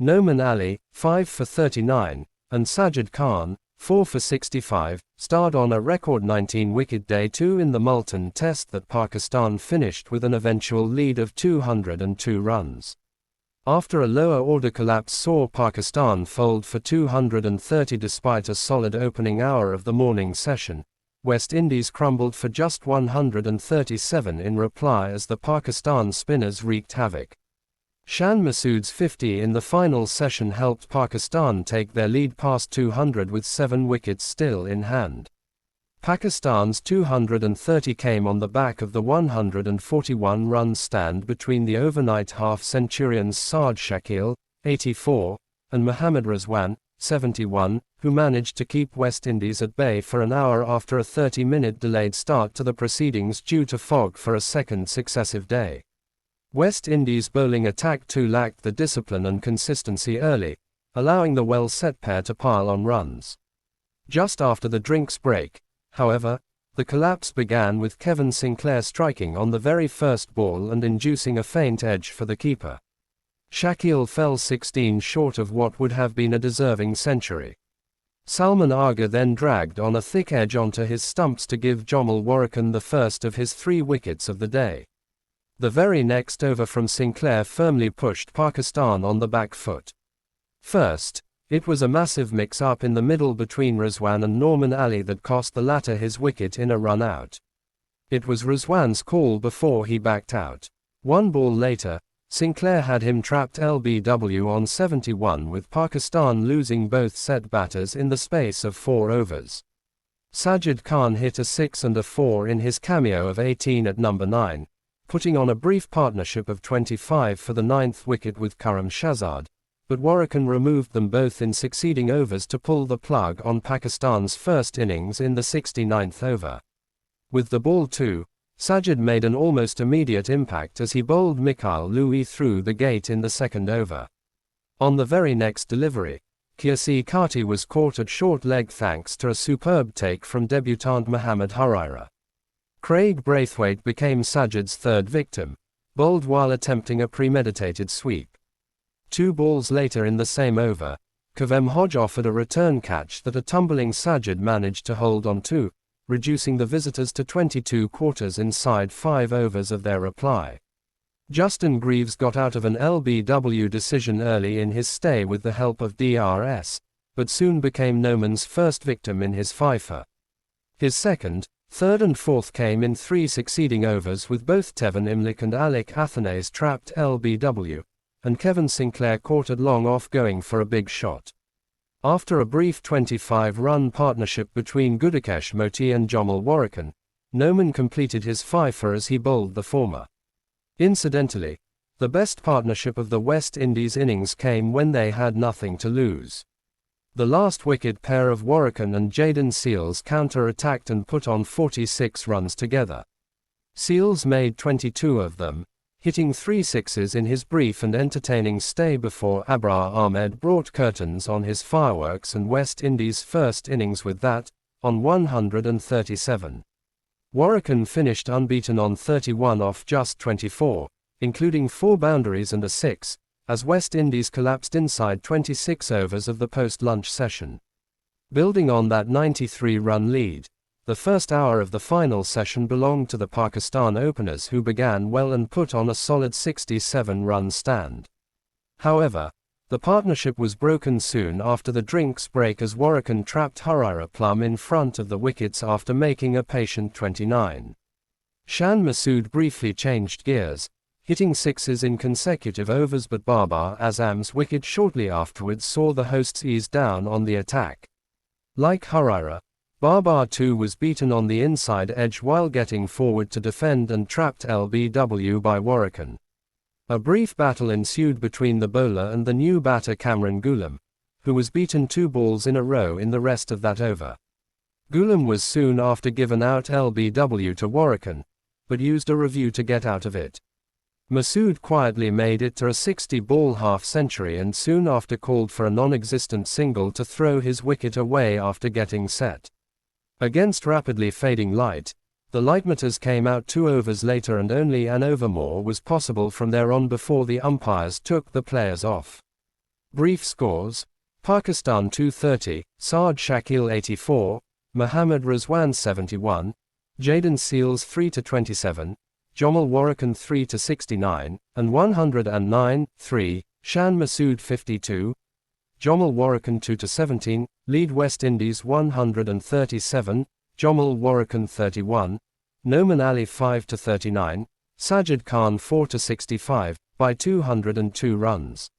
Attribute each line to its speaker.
Speaker 1: Noman Ali, 5 for 39, and Sajid Khan, 4 for 65, starred on a record 19-wicket day 2 in the Multan Test that Pakistan finished with an eventual lead of 202 runs. After a lower order collapse saw Pakistan fold for 230 despite a solid opening hour of the morning session, West Indies crumbled for just 137 in reply as the Pakistan spinners wreaked havoc. Shan Masood's 50 in the final session helped Pakistan take their lead past 200 with 7 wickets still in hand. Pakistan's 230 came on the back of the 141-run stand between the overnight half-centurions Saad Shakil, 84, and Mohammad Rizwan, 71, who managed to keep West Indies at bay for an hour after a 30-minute delayed start to the proceedings due to fog for a second successive day. West Indies' bowling attack too lacked the discipline and consistency early, allowing the well-set pair to pile on runs. Just after the drinks break, however, the collapse began with Kevin Sinclair striking on the very first ball and inducing a faint edge for the keeper. Shakil fell 16 short of what would have been a deserving century. Salman Agha then dragged on a thick edge onto his stumps to give Jamal Warrican the first of his 3 wickets of the day. The very next over from Sinclair firmly pushed Pakistan on the back foot. First, it was a massive mix-up in the middle between Rizwan and Noman Ali that cost the latter his wicket in a run-out. It was Rizwan's call before he backed out. 1 ball later, Sinclair had him trapped LBW on 71 with Pakistan losing both set batters in the space of 4 overs. Sajid Khan hit a 6 and a 4 in his cameo of 18 at number 9, putting on a brief partnership of 25 for the 9th wicket with Karam Shahzad, but Warrican removed them both in succeeding overs to pull the plug on Pakistan's first innings in the 69th over. With the ball too, Sajid made an almost immediate impact as he bowled Mikhail Louis through the gate in the 2nd over. On the very next delivery, Kiasi Kati was caught at short leg thanks to a superb take from debutant Mohammad Huraira. Craig Braithwaite became Sajid's 3rd victim, bowled while attempting a premeditated sweep. 2 balls later in the same over, Kavem Hodge offered a return catch that a tumbling Sajid managed to hold on to, reducing the visitors to 22 quarters inside 5 overs of their reply. Justin Greaves got out of an LBW decision early in his stay with the help of DRS, but soon became Noman's first victim in his fifer. His 2nd, 3rd and 4th came in 3 succeeding overs with both Tevin Imlik and Alec Athanase trapped LBW, and Kevin Sinclair caught at long off going for a big shot. After a brief 25-run partnership between Gudakesh Moti and Jamal Warrican, Noman completed his fifer as he bowled the former. Incidentally, the best partnership of the West Indies innings came when they had nothing to lose. The last wicket pair of Warrican and Jayden Seales counter-attacked and put on 46 runs together. Seales made 22 of them, hitting 3 sixes in his brief and entertaining stay before Abrar Ahmed brought curtains on his fireworks and West Indies' first innings with that, on 137. Warrican finished unbeaten on 31 off just 24, including 4 boundaries and a 6, as West Indies collapsed inside 26 overs of the post-lunch session. Building on that 93-run lead, the first hour of the final session belonged to the Pakistan openers who began well and put on a solid 67-run stand. However, the partnership was broken soon after the drinks break as Warrican trapped Huraira plumb in front of the wickets after making a patient 29. Shan Masood briefly changed gears, hitting 6s in consecutive overs, but Babar Azam's wicket shortly afterwards saw the hosts ease down on the attack. Like Huraira, Babar too was beaten on the inside edge while getting forward to defend and trapped LBW by Warrican. A brief battle ensued between the bowler and the new batter Kamran Ghulam, who was beaten 2 balls in a row in the rest of that over. Ghulam was soon after given out LBW to Warrican, but used a review to get out of it. Masood quietly made it to a 60-ball half-century and soon after called for a non-existent single to throw his wicket away after getting set. Against rapidly fading light, the lightmeters came out 2 overs later and only an over more was possible from there on before the umpires took the players off. Brief scores: Pakistan 230, Saad Shakil 84, Mohammad Rizwan 71, Jaden Seals 3-27, Jomal Warrikan 3-69, and 109, 3, Shan Masood 52, Jomal Warrikan 2-17, lead West Indies 137, Jomal Warrikan 31, Noman Ali 5-39, Sajid Khan 4-65, by 202 runs.